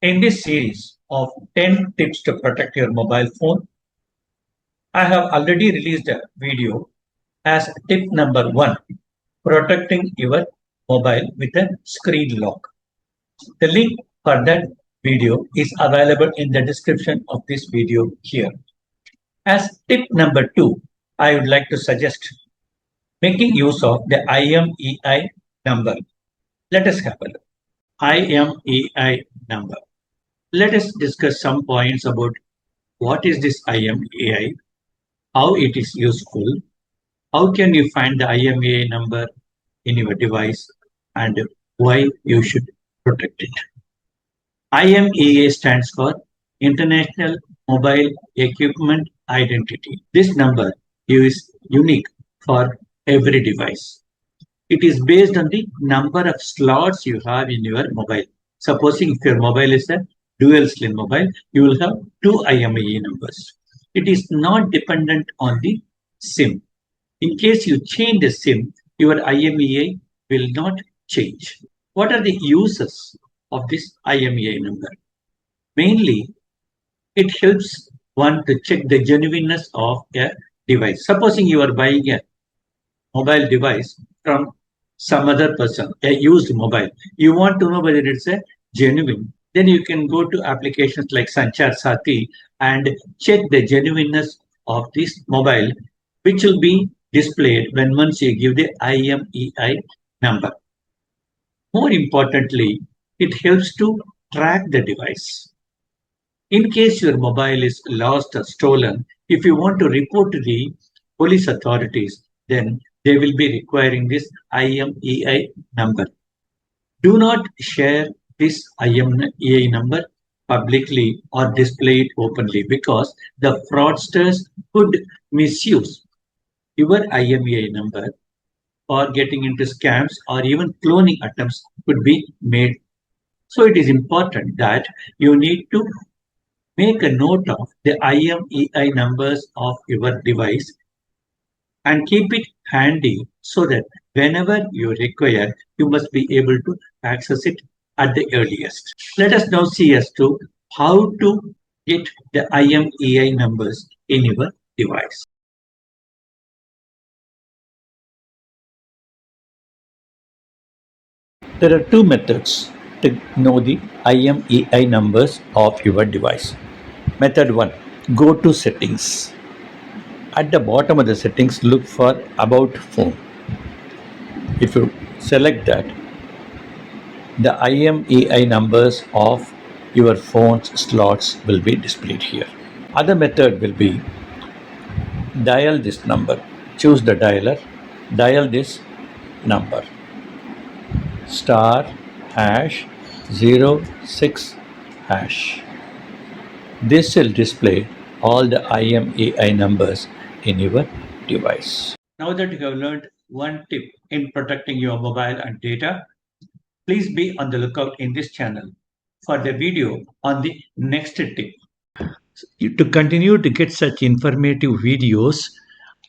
In this series of 10 tips to protect your mobile phone, I have already released a video as tip number 1, protecting your mobile with a screen lock. The link for that video is available in the description of this video here. As tip number 2, I would like to suggest making use of the IMEI number. Let us have a look. IMEI number. Let us discuss some points about what is this IMEI, how it is useful, how can you find the IMEI number in your device, and why you should protect it. IMEI stands for International Mobile Equipment Identity. This number is unique for every device. It is based on the number of slots you have in your mobile. Supposing if your mobile is a dual SIM mobile, you will have 2 IMEI numbers. It is not dependent on the SIM. In case you change the SIM, your IMEI will not change. What are the uses of this IMEI number? Mainly, it helps one to check the genuineness of a device. Supposing you are buying a mobile device from some other person, a used mobile, you want to know whether it's a genuine, then you can go to applications like Sanchar Sati and check the genuineness of this mobile, which will be displayed when once you give the IMEI number. More importantly, it helps to track the device. In case your mobile is lost or stolen, if you want to report to the police authorities, then they will be requiring this IMEI number. Do not share this IMEI number publicly or display it openly because the fraudsters could misuse your IMEI number or getting into scams or even cloning attempts could be made. So it is important that you need to make a note of the IMEI numbers of your device and keep it handy so that whenever you require, you must be able to access it at the earliest. Let us now see as to how to get the IMEI numbers in your device. There are two methods to know the IMEI numbers of your device. Method 1. Go to settings. At the bottom of the settings, look for About Phone. If you select that, the IMEI numbers of your phone's slots will be displayed here. Other method will be dial this number. Choose the dialer, dial this number. *#06#. This will display all the IMEI numbers in your device. Now that you have learned one tip in protecting your mobile and data, please be on the lookout in this channel for the video on the next tip. To continue to get such informative videos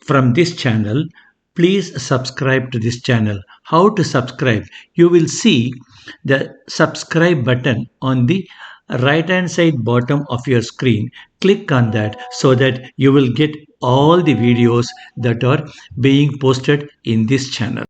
from this channel, please subscribe to this channel. How to subscribe? You will see the subscribe button on the right hand side bottom of your screen. Click on that so that you will get all the videos that are being posted in this channel.